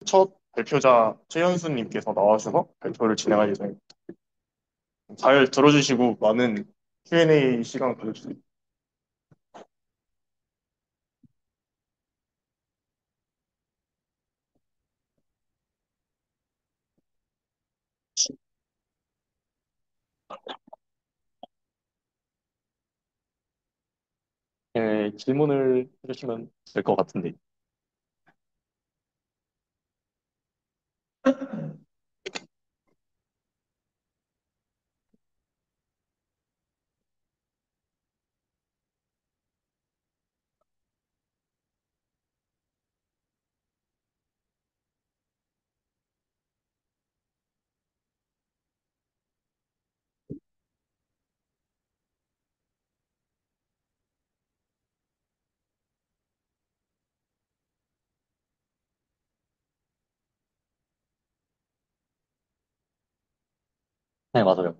첫 발표자 최현수님께서 나와주셔서 발표를 진행할 예정입니다. 잘 들어주시고 많은 Q&A 시간 가져주세요. 네, 질문을 해주시면 될 것 같은데. 네, 맞아요.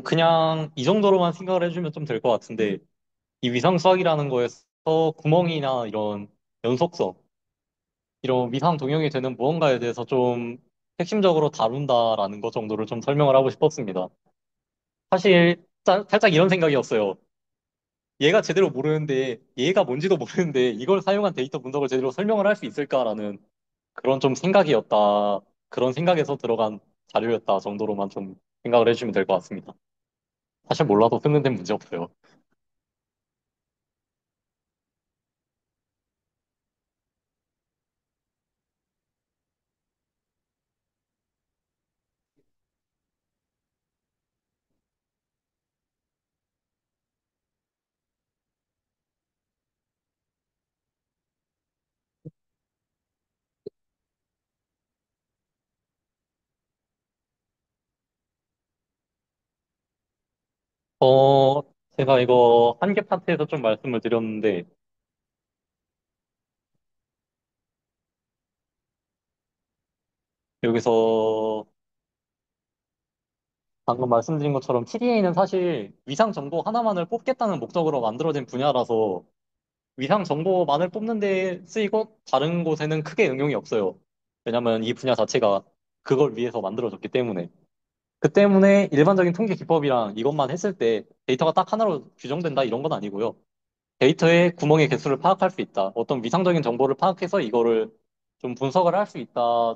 그냥 이 정도로만 생각을 해주면 좀 될 것 같은데, 이 위상 수학이라는 거에서 구멍이나 이런 연속성, 이런 위상 동형이 되는 무언가에 대해서 좀 핵심적으로 다룬다라는 것 정도를 좀 설명을 하고 싶었습니다. 사실 살짝 이런 생각이었어요. 얘가 제대로 모르는데, 얘가 뭔지도 모르는데, 이걸 사용한 데이터 분석을 제대로 설명을 할 수 있을까라는 그런 좀 생각이었다. 그런 생각에서 들어간 자료였다 정도로만 좀 생각을 해주시면 될 것 같습니다. 사실 몰라도 쓰는 데는 문제 없어요. 어, 제가 이거 한 개 파트에서 좀 말씀을 드렸는데, 여기서 방금 말씀드린 것처럼 TDA는 사실 위상 정보 하나만을 뽑겠다는 목적으로 만들어진 분야라서 위상 정보만을 뽑는 데 쓰이고 다른 곳에는 크게 응용이 없어요. 왜냐면 이 분야 자체가 그걸 위해서 만들어졌기 때문에. 그 때문에 일반적인 통계 기법이랑 이것만 했을 때 데이터가 딱 하나로 규정된다 이런 건 아니고요. 데이터의 구멍의 개수를 파악할 수 있다. 어떤 위상적인 정보를 파악해서 이거를 좀 분석을 할 수 있다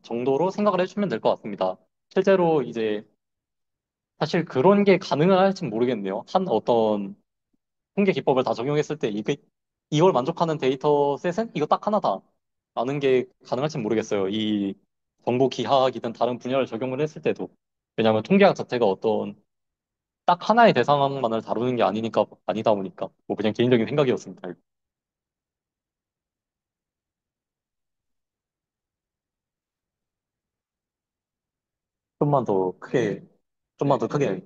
정도로 생각을 해주시면 될 것 같습니다. 실제로 이제 사실 그런 게 가능할진 모르겠네요. 한 어떤 통계 기법을 다 적용했을 때 이걸 만족하는 데이터 셋은 이거 딱 하나다. 라는 게 가능할진 모르겠어요. 이 정보 기하학이든 다른 분야를 적용을 했을 때도. 왜냐하면 통계학 자체가 어떤 딱 하나의 대상만을 다루는 게 아니다 보니까. 뭐 그냥 개인적인 생각이었습니다. 좀만 더 크게, 좀만 더 크게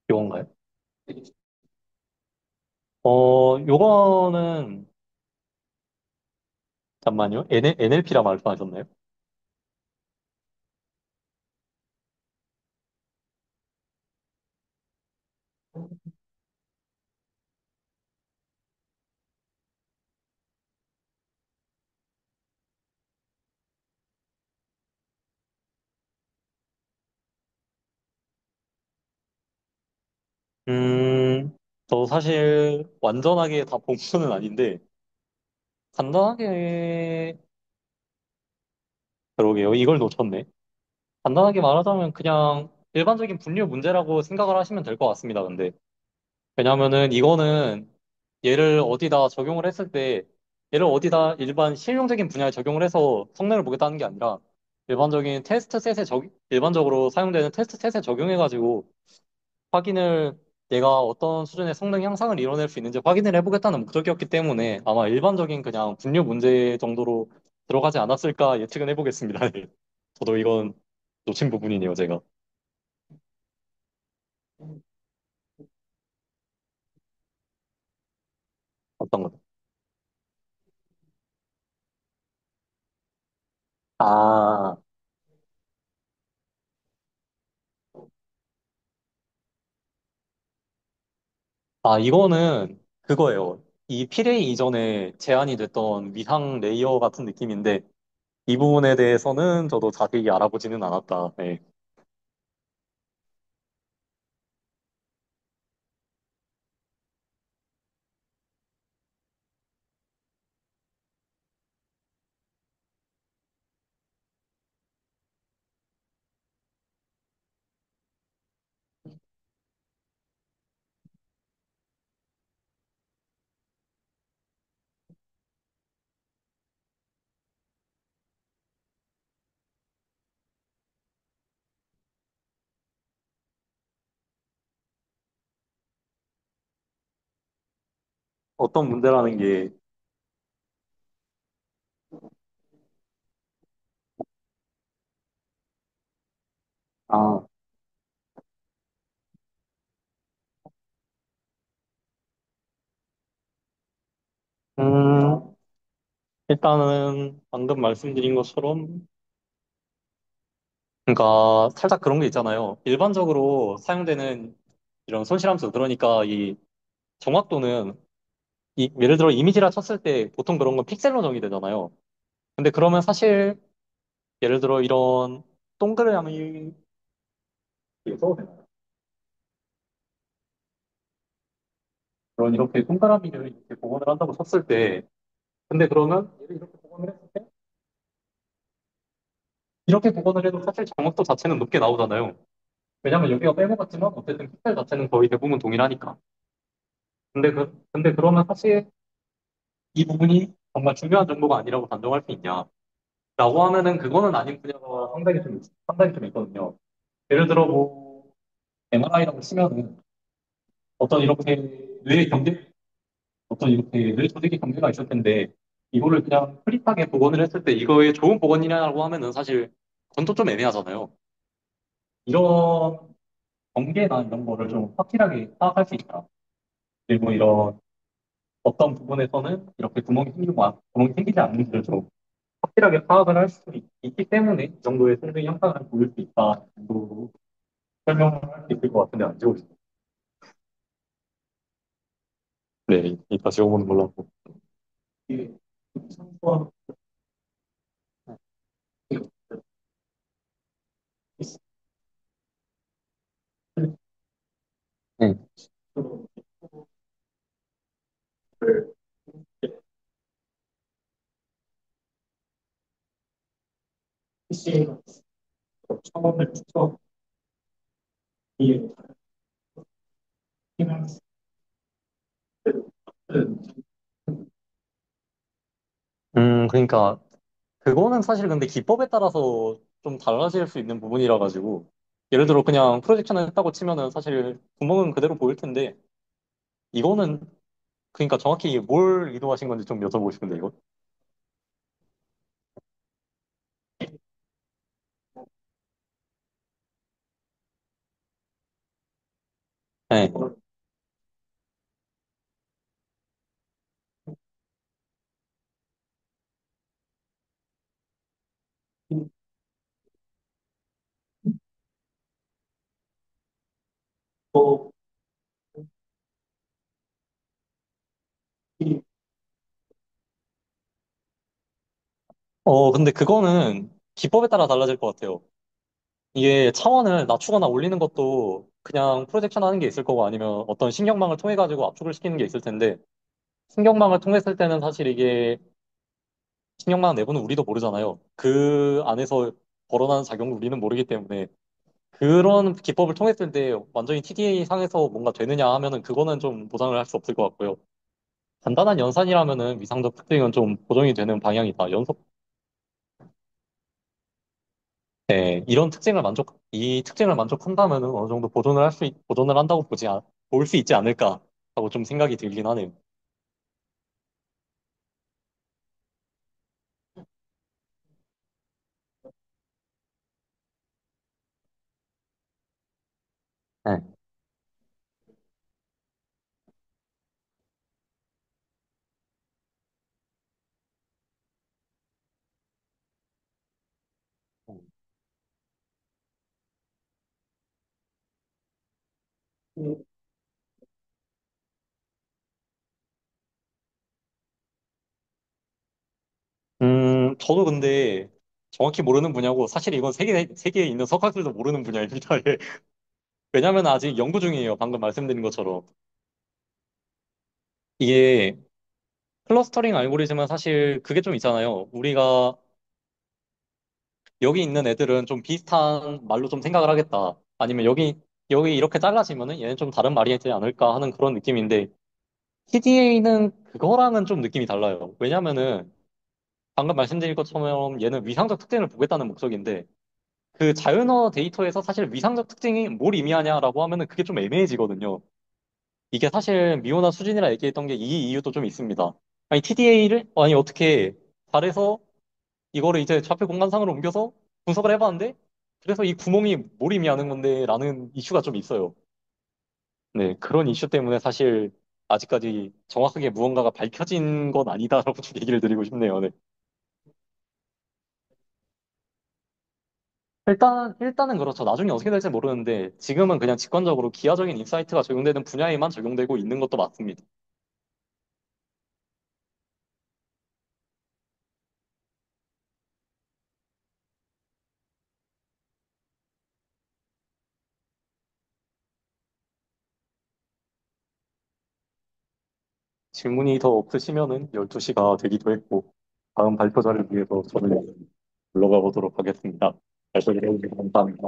이건가요? 요거는, 잠만요. NLP라 말씀하셨나요? 저 사실 완전하게 다 본 거는 아닌데, 간단하게, 그러게요. 이걸 놓쳤네. 간단하게 말하자면 그냥 일반적인 분류 문제라고 생각을 하시면 될 것 같습니다, 근데. 왜냐면은 이거는 얘를 어디다 적용을 했을 때, 얘를 어디다 일반 실용적인 분야에 적용을 해서 성능을 보겠다는 게 아니라, 일반적으로 사용되는 테스트 셋에 적용해가지고 확인을 얘가 어떤 수준의 성능 향상을 이뤄낼 수 있는지 확인을 해보겠다는 목적이었기 때문에 아마 일반적인 그냥 분류 문제 정도로 들어가지 않았을까 예측은 해보겠습니다. 네. 저도 이건 놓친 부분이네요, 제가. 어떤 거. 아, 이거는 그거예요. 이 피레이 이전에 제한이 됐던 위상 레이어 같은 느낌인데 이 부분에 대해서는 저도 자세히 알아보지는 않았다. 네. 어떤 문제라는 게, 아, 음, 일단은 방금 말씀드린 것처럼, 그러니까 살짝 그런 게 있잖아요. 일반적으로 사용되는 이런 손실함수, 그러니까 이 정확도는 예를 들어 이미지라 쳤을 때 보통 그런 건 픽셀로 정의되잖아요. 근데 그러면 사실 예를 들어 이런 동그라미, 이거 써도 되나요? 그런 이렇게 동그라미를 이렇게 복원을 한다고 쳤을 때, 근데 그러면 얘를 이렇게 복원을 했을 때, 이렇게 복원을 해도 사실 정확도 자체는 높게 나오잖아요. 왜냐면 여기가 빼고 같지만 어쨌든 픽셀 자체는 거의 대부분 동일하니까. 근데 그러면 사실 이 부분이 정말 중요한 정보가 아니라고 단정할 수 있냐? 라고 하면은 그거는 아닌 분야가 상당히 좀 있거든요. 예를 들어 뭐 MRI라고 치면은 어떤 이렇게 뇌 경계, 어떤 이렇게 뇌 조직의 경계가 있을 텐데 이거를 그냥 플릿하게 복원을 했을 때 이거의 좋은 복원이냐고 하면은 사실 그건 또 좀 애매하잖아요. 이런 경계나 이런 거를 좀 확실하게 파악할 수 있다. 그리고 이런 어떤 부분에서는 이렇게 구멍이 생기지 않는지를 좀 확실하게 파악을 할 수 있기 때문에 이 정도의 성능 향상을 보일 수 있다 정도로 설명을 할 수 있을 것 같은데 안 좋으시죠? 네, 이따 지워보는 걸로 하고. 이게 참고한 네. 처음을 처음 이 그러니까 그거는 사실 근데 기법에 따라서 좀 달라질 수 있는 부분이라 가지고 예를 들어 그냥 프로젝션을 했다고 치면은 사실 구멍은 그대로 보일 텐데 이거는 그러니까 정확히 뭘 의도하신 건지 좀 여쭤보고 싶은데 이거. 네. 근데 그거는 기법에 따라 달라질 것 같아요. 이게 차원을 낮추거나 올리는 것도 그냥 프로젝션 하는 게 있을 거고 아니면 어떤 신경망을 통해 가지고 압축을 시키는 게 있을 텐데 신경망을 통했을 때는 사실 이게 신경망 내부는 우리도 모르잖아요. 그 안에서 벌어나는 작용을 우리는 모르기 때문에 그런 기법을 통했을 때 완전히 TDA 상에서 뭔가 되느냐 하면은 그거는 좀 보장을 할 수 없을 것 같고요. 간단한 연산이라면은 위상적 특징은 좀 보정이 되는 방향이다. 네, 이 특징을 만족한다면은 어느 정도 보존을 한다고 보지 볼 수 있지 않을까 하고 좀 생각이 들긴 하네요. 네. 저도 근데 정확히 모르는 분야고, 사실 이건 세계에 있는 석학들도 모르는 분야입니다. 예. 왜냐면 아직 연구 중이에요. 방금 말씀드린 것처럼. 이게 클러스터링 알고리즘은 사실 그게 좀 있잖아요. 우리가 여기 있는 애들은 좀 비슷한 말로 좀 생각을 하겠다. 아니면 여기 이렇게 잘라지면은 얘는 좀 다른 말이 되지 않을까 하는 그런 느낌인데, TDA는 그거랑은 좀 느낌이 달라요. 왜냐면은 방금 말씀드린 것처럼 얘는 위상적 특징을 보겠다는 목적인데, 그 자연어 데이터에서 사실 위상적 특징이 뭘 의미하냐라고 하면은 그게 좀 애매해지거든요. 이게 사실 미호나 수진이라 얘기했던 게 이 이유도 좀 있습니다. 아니, TDA를, 아니, 어떻게 잘해서 이거를 이제 좌표 공간상으로 옮겨서 분석을 해봤는데, 그래서 이 구멍이 뭘 의미하는 건데, 라는 이슈가 좀 있어요. 네, 그런 이슈 때문에 사실 아직까지 정확하게 무언가가 밝혀진 건 아니다라고 좀 얘기를 드리고 싶네요. 네. 일단은 그렇죠. 나중에 어떻게 될지 모르는데, 지금은 그냥 직관적으로 기하적인 인사이트가 적용되는 분야에만 적용되고 있는 것도 맞습니다. 질문이 더 없으시면은 12시가 되기도 했고, 다음 발표 자를 위해서 저는 물러가 보도록 하겠습니다. 발표 해주셔서 감사합니다.